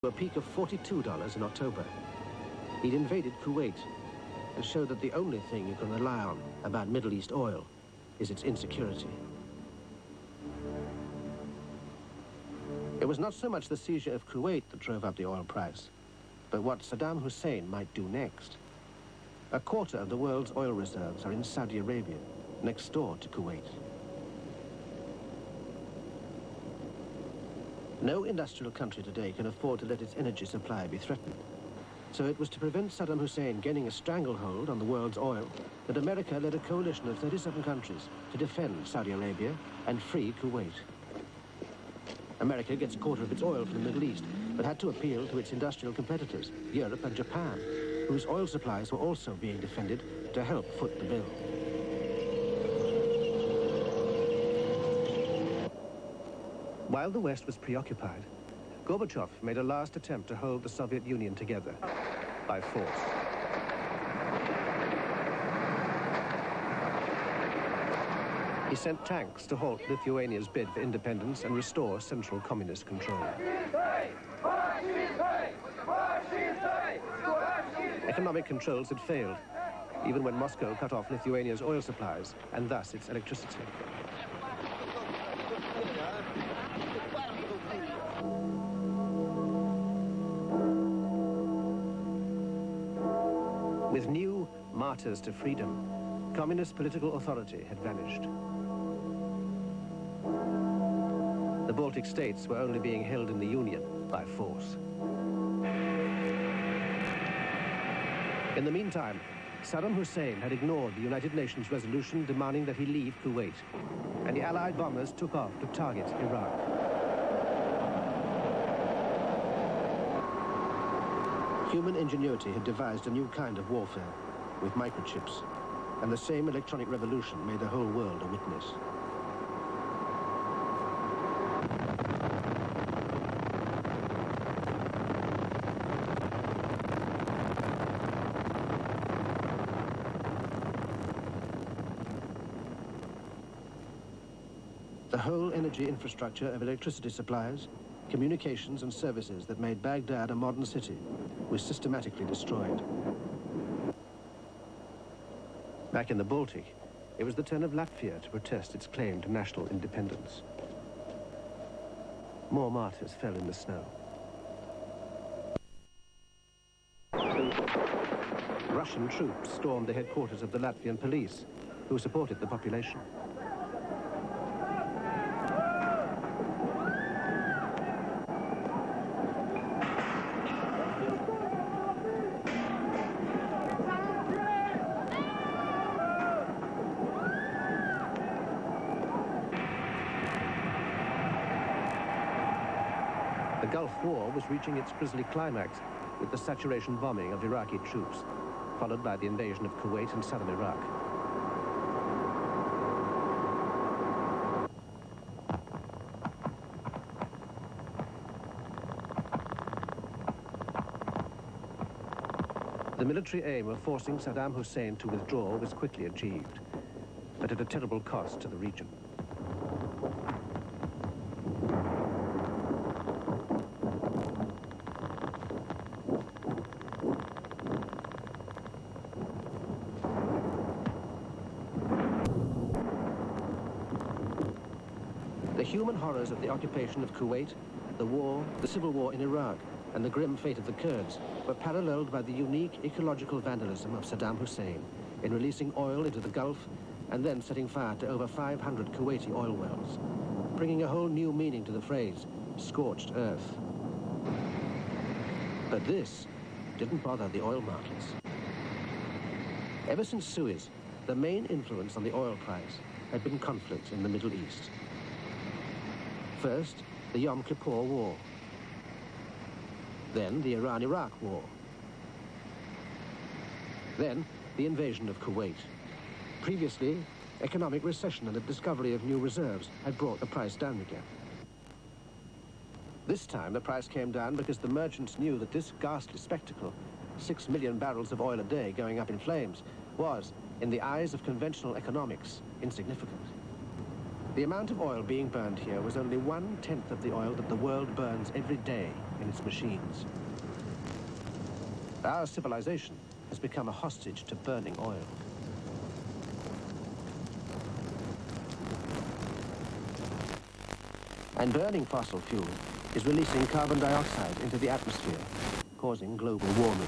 a peak of $42 in October. He'd invaded Kuwait and showed that the only thing you can rely on about Middle East oil is its insecurity. It was not so much the seizure of Kuwait that drove up the oil price, but what Saddam Hussein might do next. A quarter of the world's oil reserves are in Saudi Arabia, next door to Kuwait. No industrial country today can afford to let its energy supply be threatened. So it was to prevent Saddam Hussein gaining a stranglehold on the world's oil that America led a coalition of 37 countries to defend Saudi Arabia and free Kuwait. America gets a quarter of its oil from the Middle East, but had to appeal to its industrial competitors, Europe and Japan, whose oil supplies were also being defended to help foot the bill. While the West was preoccupied, Gorbachev made a last attempt to hold the Soviet Union together by force. He sent tanks to halt Lithuania's bid for independence and restore central communist control. Economic controls had failed, even when Moscow cut off Lithuania's oil supplies and thus its electricity. With new martyrs to freedom, communist political authority had vanished. The Baltic states were only being held in the Union by force. In the meantime, Saddam Hussein had ignored the United Nations resolution demanding that he leave Kuwait, and the Allied bombers took off to target Iraq. Human ingenuity had devised a new kind of warfare, with microchips, and the same electronic revolution made the whole world a witness. The whole energy infrastructure of electricity supplies, communications and services that made Baghdad a modern city was systematically destroyed. Back in the Baltic, it was the turn of Latvia to protest its claim to national independence. More martyrs fell in the snow. Russian troops stormed the headquarters of the Latvian police, who supported the population. The Gulf War was reaching its grisly climax with the saturation bombing of Iraqi troops, followed by the invasion of Kuwait and southern Iraq. The military aim of forcing Saddam Hussein to withdraw was quickly achieved, but at a terrible cost to the region. The human horrors of the occupation of Kuwait, the war, the civil war in Iraq, and the grim fate of the Kurds were paralleled by the unique ecological vandalism of Saddam Hussein in releasing oil into the Gulf and then setting fire to over 500 Kuwaiti oil wells, bringing a whole new meaning to the phrase, scorched earth. But this didn't bother the oil markets. Ever since Suez, the main influence on the oil price had been conflict in the Middle East. First, the Yom Kippur War. Then the Iran-Iraq War. Then the invasion of Kuwait. Previously, economic recession and the discovery of new reserves had brought the price down again. This time the price came down because the merchants knew that this ghastly spectacle, 6 million barrels of oil a day going up in flames, was, in the eyes of conventional economics, insignificant. The amount of oil being burned here was only 1/10 of the oil that the world burns every day in its machines. Our civilization has become a hostage to burning oil. And burning fossil fuel is releasing carbon dioxide into the atmosphere, causing global warming.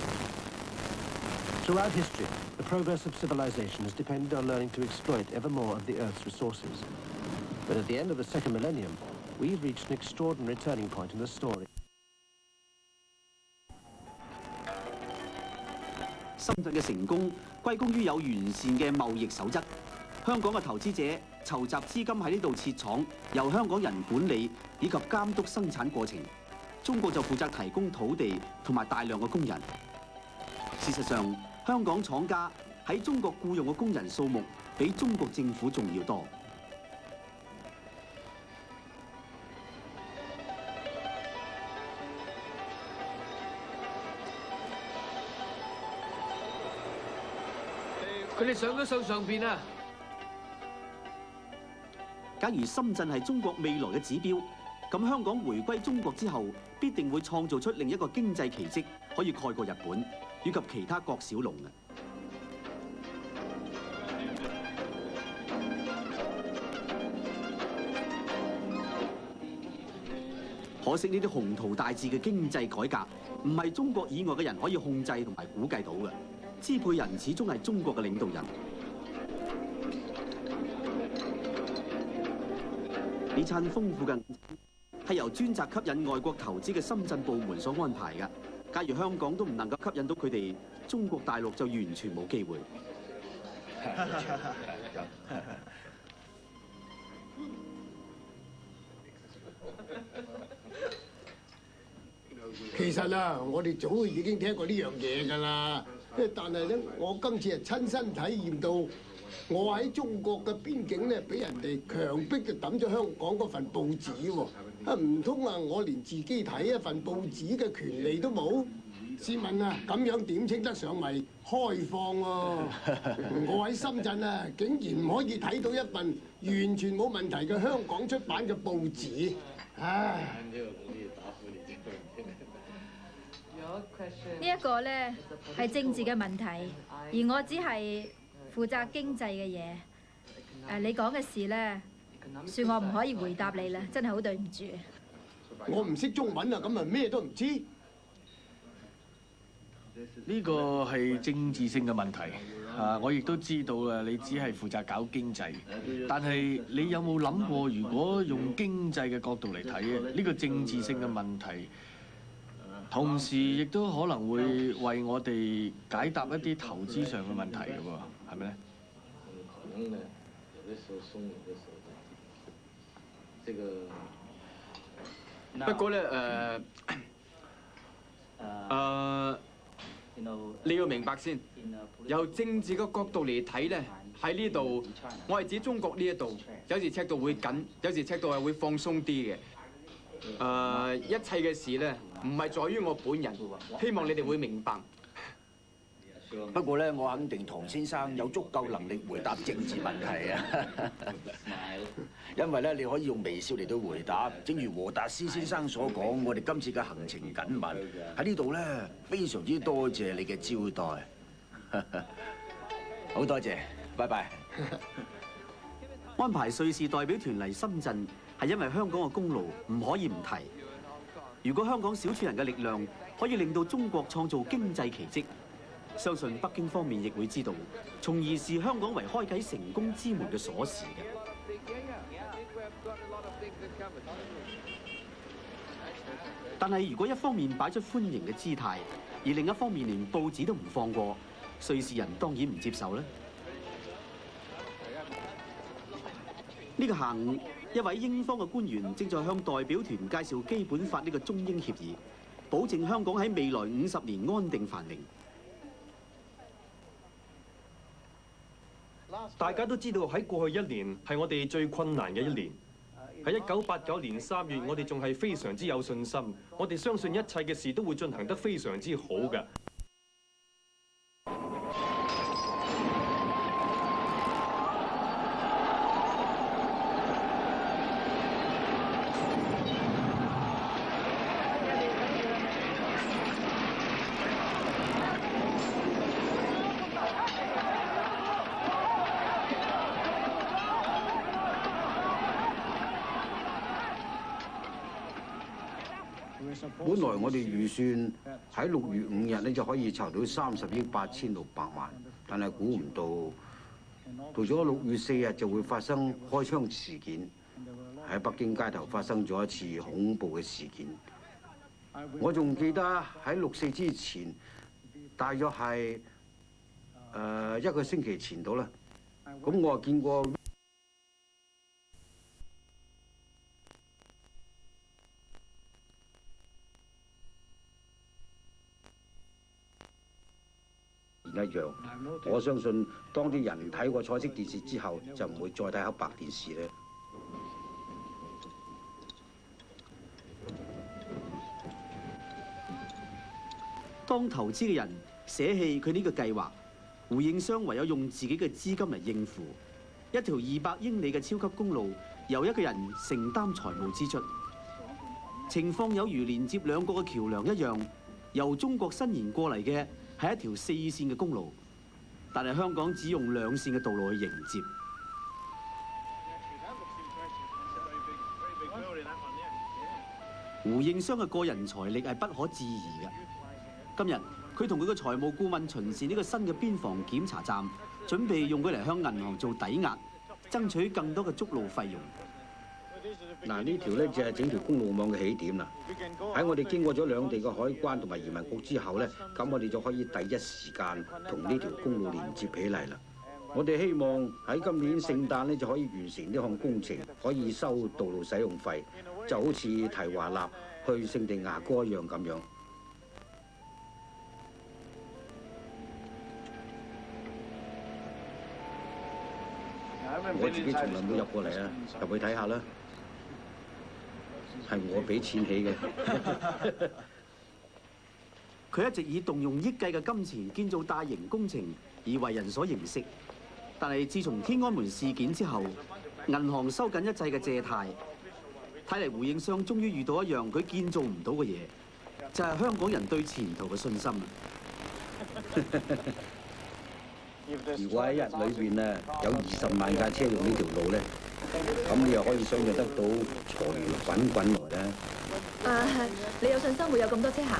Throughout history, the progress of civilization has depended on learning to exploit ever more of the Earth's resources. But at the end of the second millennium, we've reached an extraordinary turning point in the story. 深圳嘅成功歸功於有完善嘅貿易守則。香港嘅投資者籌集資金喺呢度設廠，由香港人管理以及監督生產過程。中國就負責提供土地同埋大量嘅工人。事實上，香港廠家喺中國僱用嘅工人數目比中國政府仲要多。 佢哋上咗手上邊啊！假如深圳係中國未來嘅指標，咁香港回歸中國之後，必定會創造出另一個經濟奇蹟，可以蓋過日本以及其他國小龍嘅。可惜呢啲宏圖大志嘅經濟改革，唔係中國以外嘅人可以控制同埋估計到嘅。 支配人始終係中國嘅領導人。呢餐豐富嘅係由專責吸引外國投資嘅深圳部門所安排嘅。假如香港都唔能夠吸引到佢哋，中國大陸就完全冇機會。其實啊，我哋早已經聽過呢樣嘢㗎啦。 但係咧，我今次係親身體驗到，我喺中國嘅邊境咧，俾人哋強迫就抌咗香港嗰份報紙喎。啊，唔通啊，我連自己睇一份報紙嘅權利都冇？試問啊，咁樣點稱得上係開放喎？我喺深圳啊，竟然唔可以睇到一份完全冇問題嘅香港出版嘅報紙，唉！ 呢一個咧係政治嘅問題，而我只係負責經濟嘅嘢。你講嘅事咧，算我唔可以回答你啦，真係好對唔住。我唔識中文啊，咁咪咩都唔知。呢個係政治性嘅問題我亦都知道啦，你只係負責搞經濟，但係你有冇諗過，如果用經濟嘅角度嚟睇啊，呢個政治性嘅問題？ 同時亦都可能會為我哋解答一啲投資上嘅問題嘅喎，係咪咧？不過咧你要明白先，由政治嘅角度嚟睇咧，喺呢度我係指中國呢一度，有時尺度會緊，有時尺度係會放鬆啲嘅。 一切嘅事咧，唔係在於我本人，希望你哋會明白。不過咧，我肯定唐先生有足夠能力回答政治問題啊！因為咧，你可以用微笑嚟到回答。正如和達斯先生所講，我哋今次嘅行程緊密，喺呢度咧，非常之多謝你嘅招待。好多謝，拜拜。安排瑞士代表團嚟深圳，係因為香港嘅功勞唔可以唔提。如果香港少數人嘅力量可以令到中國創造經濟奇蹟，相信北京方面亦會知道，從而視香港為開啟成功之門嘅鎖匙嘅。但係如果一方面擺出歡迎嘅姿態，而另一方面連報紙都唔放過，瑞士人當然唔接受啦。呢個下午，一位英方嘅官員正在向代表團介紹基本法呢個中英協議，保證香港喺未來50年安定繁榮。大家都知道喺過去1年係我哋最困難嘅1年。喺1989年3月，我哋仲係非常之有信心，我哋相信一切嘅事都會進行得非常之好嘅。本來我哋預算喺6月5日咧就可以籌到30億8600萬，但係估唔到咗6月4日就會發生開槍事件，喺北京街頭發生咗一次恐怖嘅事件。我仲記得喺6、4之前，大約係1個星期前到啦，咁我見過。一樣，我相信當啲人睇過彩色電視之後，就唔會再睇黑白電視咧。當投資嘅人捨棄佢呢個計劃，胡應湘唯有用自己嘅資金嚟應付一條200英里嘅超級公路，由一個人承擔財務支出。情況有如連接兩個嘅橋梁一樣，由中國伸延過嚟嘅係一條4線嘅公路，但係香港只用2線嘅道路去迎接。胡應湘嘅個人財力係不可置疑嘅。今日佢同佢嘅財務顧問巡視呢個新嘅邊防檢查站，準備用佢嚟向銀行做抵押，爭取更多嘅築路費用。嗱，呢條咧就係整條公路網嘅起點啦。喺我哋經過咗兩地嘅海關同埋移民局之後咧，咁我哋就可以第一時間同呢條公路連接起嚟啦。我哋希望喺今年聖誕咧就可以完成呢項工程，可以收道路使用費，就好似提華納去聖地牙哥一樣咁樣。我自己從來冇入過嚟啊，入去睇下啦。係我俾錢起嘅。佢一直以動用億計嘅金錢建造大型工程而為人所認識，但係自從天安門事件之後，銀行收緊一切嘅借貸，睇嚟胡應湘終於遇到一樣佢建造唔到嘅嘢，就係香港人對前途嘅信心。如果喺一日裏邊咧有20萬架車用呢條路咧，咁你又可以想象得到財源滾滾來咧。你有信心會有咁多車行